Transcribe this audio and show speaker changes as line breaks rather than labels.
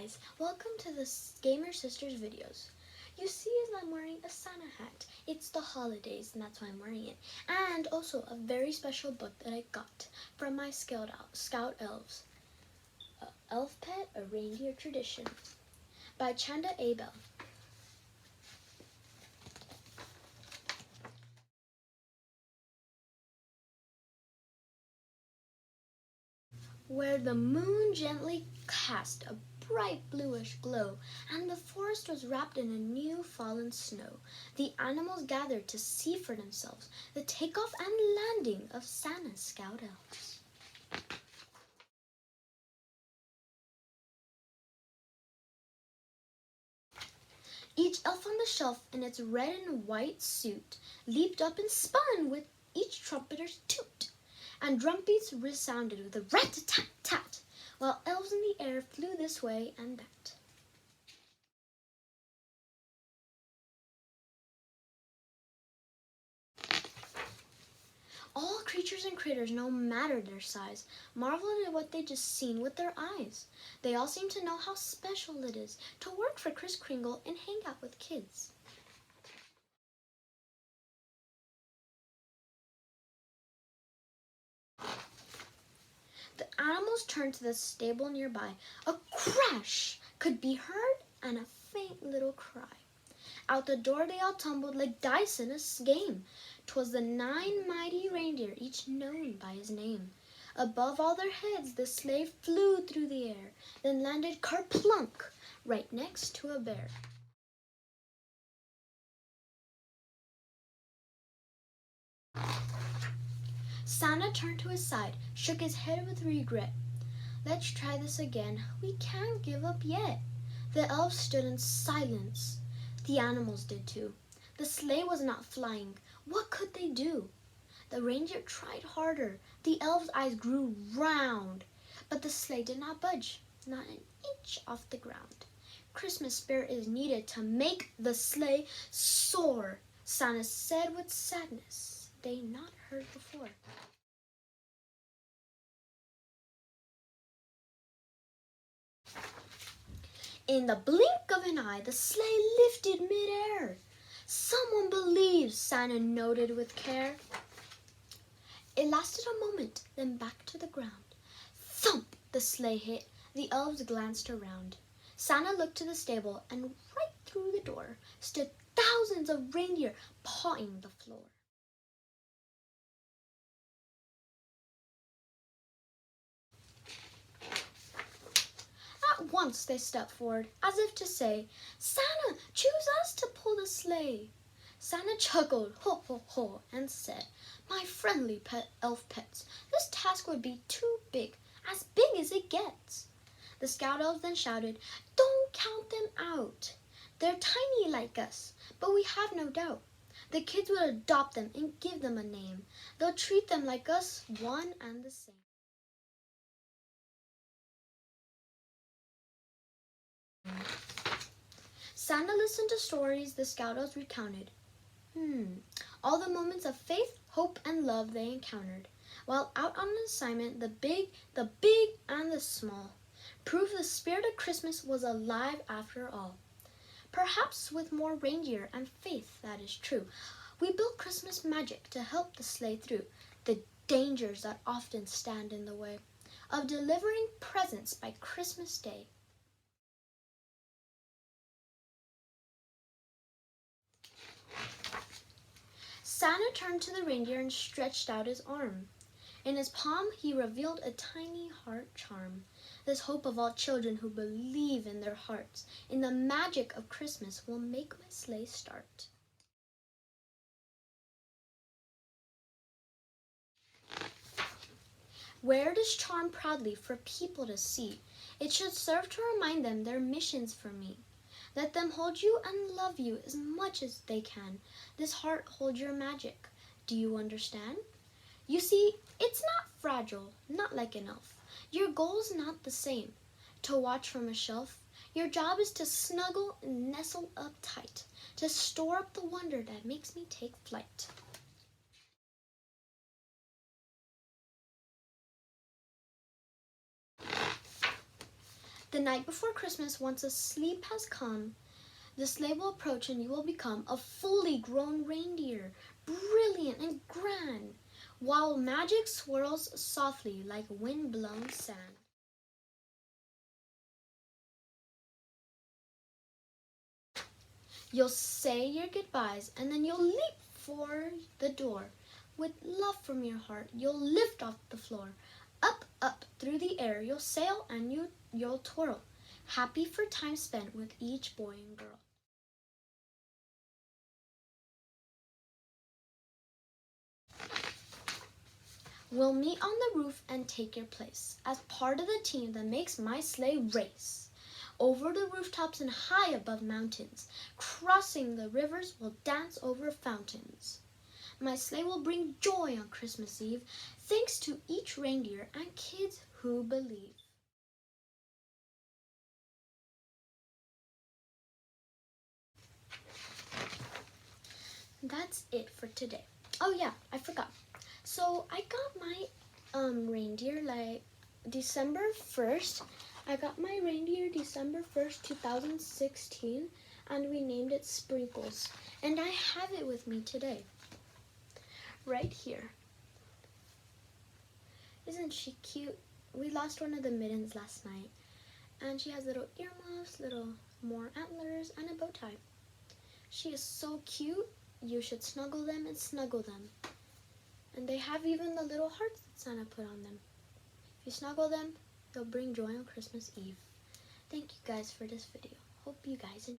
guys, welcome to the Gamer Sisters videos. You see as I'm wearing a Santa hat. It's the holidays and that's why I'm wearing it. And also a very special book that I got from my Scout Elves. Elf Pet, a Reindeer Tradition by Chanda A. Where the moon gently cast a bright bluish glow, and the forest was wrapped in a new fallen snow, the animals gathered to see for themselves the takeoff and landing of Santa's Scout Elves. Each elf on the shelf in its red and white suit leaped up and spun with each trumpeter's toot, and drum beats resounded with a rat-a-tat-tat, while elves in the air flew this way and that. All creatures and critters, no matter their size, marveled at what they just seen with their eyes. They all seemed to know how special it is to work for Kris Kringle and hang out with kids. The animals turned to the stable nearby. A crash could be heard and a faint little cry. Out the door they all tumbled like dice in a game. 'Twas the 9 mighty reindeer, each known by his name. Above all their heads the sleigh flew through the air, then landed kerplunk right next to a bear. Santa turned to his side, shook his head with regret. Let's try this again, we can't give up yet. The elves stood in silence. The animals did too. The sleigh was not flying. What could they do? The reindeer tried harder. The elves' eyes grew round. But the sleigh did not budge, not an inch off the ground. Christmas spirit is needed to make the sleigh soar, Santa said with sadness they not heard before. In the blink of an eye, the sleigh lifted mid-air. Someone believes, Santa noted with care. It lasted a moment, then back to the ground. Thump! The sleigh hit. The elves glanced around. Santa looked to the stable, and right through the door stood thousands of reindeer pawing the floor. At once they stepped forward, as if to say, Santa, choose us to pull the sleigh. Santa chuckled, ho, ho, ho, and said, my friendly elf pets, this task would be too big, as big as it gets. The Scout Elves then shouted, don't count them out. They're tiny like us, but we have no doubt. The kids will adopt them and give them a name. They'll treat them like us, one and the same. Santa listened to stories the Scout Elves recounted. All the moments of faith, hope, and love they encountered. While out on an assignment, the big, and the small proved the spirit of Christmas was alive after all. Perhaps with more reindeer and faith, that is true. We built Christmas magic to help the sleigh through the dangers that often stand in the way of delivering presents by Christmas Day. Santa turned to the reindeer and stretched out his arm. In his palm he revealed a tiny heart charm, this hope of all children who believe in their hearts in the magic of Christmas will make my sleigh start. Wear this charm proudly for people to see. It should serve to remind them their missions for me. Let them hold you and love you as much as they can. This heart holds your magic. Do you understand? You see, it's not fragile, not like an elf. Your goal's not the same. To watch from a shelf, your job is to snuggle and nestle up tight, to store up the wonder that makes me take flight. The night before Christmas, once a sleep has come, the sleigh will approach and you will become a fully grown reindeer, brilliant and grand, while magic swirls softly like wind-blown sand. You'll say your goodbyes and then you'll leap for the door. With love from your heart, you'll lift off the floor. Up, up through the air you'll sail and you'll twirl, happy for time spent with each boy and girl. We'll meet on the roof and take your place as part of the team that makes my sleigh race. Over the rooftops and high above mountains, crossing the rivers, we'll dance over fountains. My sleigh will bring joy on Christmas Eve, thanks to each reindeer and kids who believe. That's it for today. Oh yeah, I forgot. So I got my reindeer like December 1st. I got my reindeer December 1st, 2016, and we named it Sprinkles. And I have it with me today. Right here. Isn't she cute? We lost one of the mittens last night. And she has little earmuffs, little more antlers, and a bow tie. She is so cute. You should snuggle them and snuggle them. And they have even the little hearts that Santa put on them. If you snuggle them, they'll bring joy on Christmas Eve. Thank you guys for this video. Hope you guys enjoy.